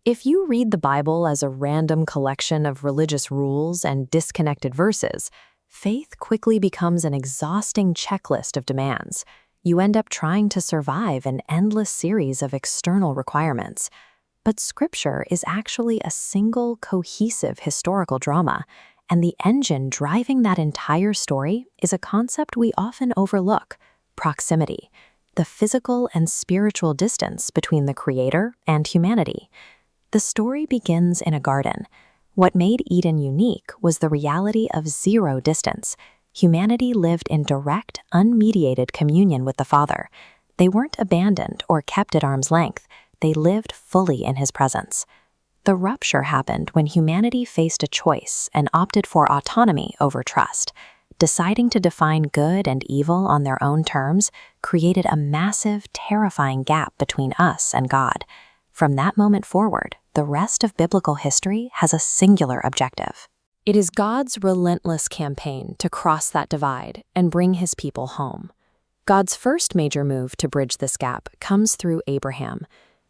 If you read the Bible as a random collection of religious rules and disconnected verses, faith quickly becomes an exhausting checklist of demands. You end up trying to survive an endless series of external requirements. But Scripture is actually a single, cohesive historical drama, and the engine driving that entire story is a concept we often overlook: proximity, the physical and spiritual distance between the Creator and humanity. The story begins in a garden. What made Eden unique was the reality of zero distance. Humanity lived in direct, unmediated communion with the Father. They weren't abandoned or kept at arm's length. They lived fully in His presence. The rupture happened when humanity faced a choice and opted for autonomy over trust. Deciding to define good and evil on their own terms created a massive, terrifying gap between us and God. From that moment forward, the rest of biblical history has a singular objective. It is God's relentless campaign to cross that divide and bring His people home. God's first major move to bridge this gap comes through Abraham.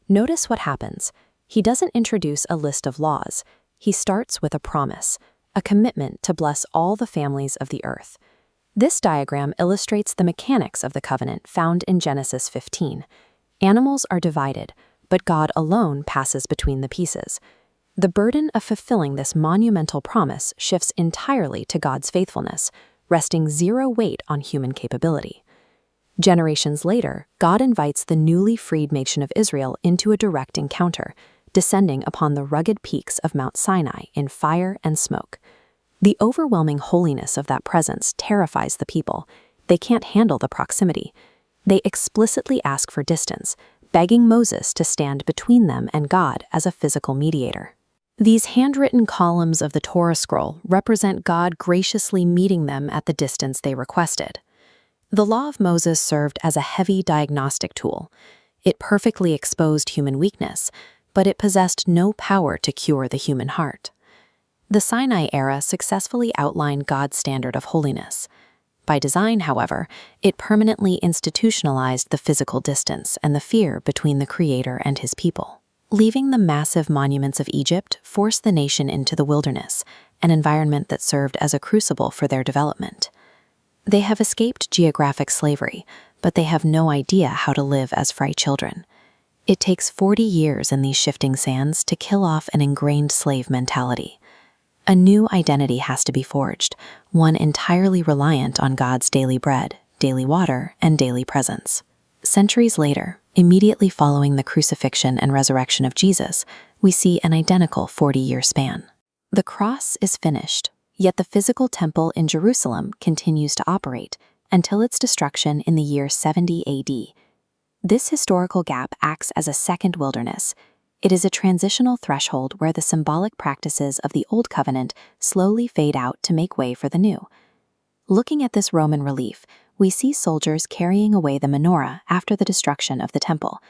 Notice what happens. He doesn't introduce a list of laws. He starts with a promise, a commitment to bless all the families of the earth. This diagram illustrates the mechanics of the covenant found in Genesis 15. Animals are divided, but God alone passes between the pieces. The burden of fulfilling this monumental promise shifts entirely to God's faithfulness, resting zero weight on human capability. Generations later, God invites the newly freed nation of Israel into a direct encounter, descending upon the rugged peaks of Mount Sinai in fire and smoke. The overwhelming holiness of that presence terrifies the people. They can't handle the proximity. They explicitly ask for distance, begging Moses to stand between them and God as a physical mediator. These handwritten columns of the Torah scroll represent God graciously meeting them at the distance they requested. The Law of Moses served as a heavy diagnostic tool. It perfectly exposed human weakness, but it possessed no power to cure the human heart. The Sinai era successfully outlined God's standard of holiness. By design, however, it permanently institutionalized the physical distance and the fear between the Creator and His people. Leaving the massive monuments of Egypt forced the nation into the wilderness, an environment that served as a crucible for their development. They have escaped geographic slavery, but they have no idea how to live as free children. It takes 40 years in these shifting sands to kill off an ingrained slave mentality. A new identity has to be forged, one entirely reliant on God's daily bread, daily water, and daily presence. Centuries later, immediately following the crucifixion and resurrection of Jesus, we see an identical 40-year span. The cross is finished, yet the physical temple in Jerusalem continues to operate until its destruction in the year 70 AD. This historical gap acts as a second wilderness. It is a transitional threshold where the symbolic practices of the Old Covenant slowly fade out to make way for the new. Looking at this Roman relief, we see soldiers carrying away the menorah after the destruction of the temple.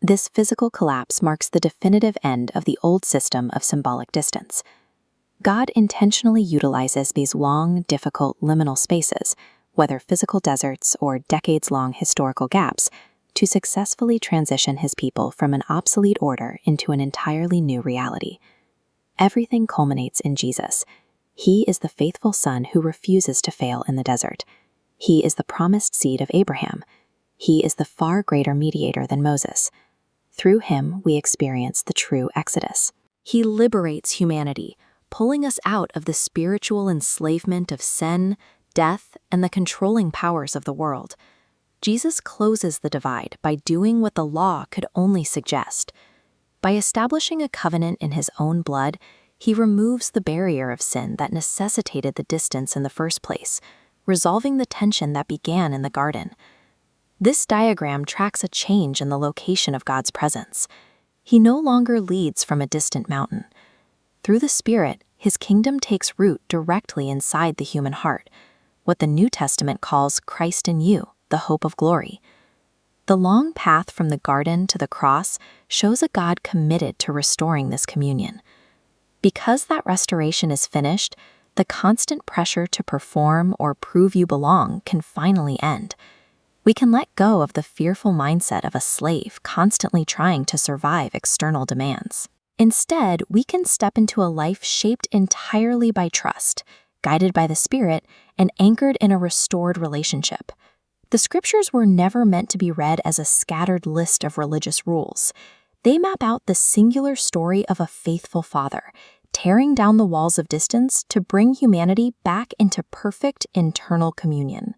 This physical collapse marks the definitive end of the old system of symbolic distance. God intentionally utilizes these long, difficult liminal spaces, whether physical deserts or decades-long historical gaps, to successfully transition His people from an obsolete order into an entirely new reality. Everything culminates in Jesus. He is the faithful Son who refuses to fail in the desert. He is the promised seed of Abraham. He is the far greater mediator than Moses. Through Him, we experience the true Exodus. He liberates humanity, pulling us out of the spiritual enslavement of sin, death, and the controlling powers of the world. Jesus closes the divide by doing what the law could only suggest. By establishing a covenant in His own blood, He removes the barrier of sin that necessitated the distance in the first place, resolving the tension that began in the garden. This diagram tracks a change in the location of God's presence. He no longer leads from a distant mountain. Through the Spirit, His kingdom takes root directly inside the human heart, what the New Testament calls Christ in you, the hope of glory. The long path from the garden to the cross shows a God committed to restoring this communion. Because that restoration is finished, the constant pressure to perform or prove you belong can finally end. We can let go of the fearful mindset of a slave constantly trying to survive external demands. Instead, we can step into a life shaped entirely by trust, guided by the Spirit, and anchored in a restored relationship. The scriptures were never meant to be read as a scattered list of religious rules. They map out the singular story of a faithful Father, tearing down the walls of distance to bring humanity back into perfect internal communion.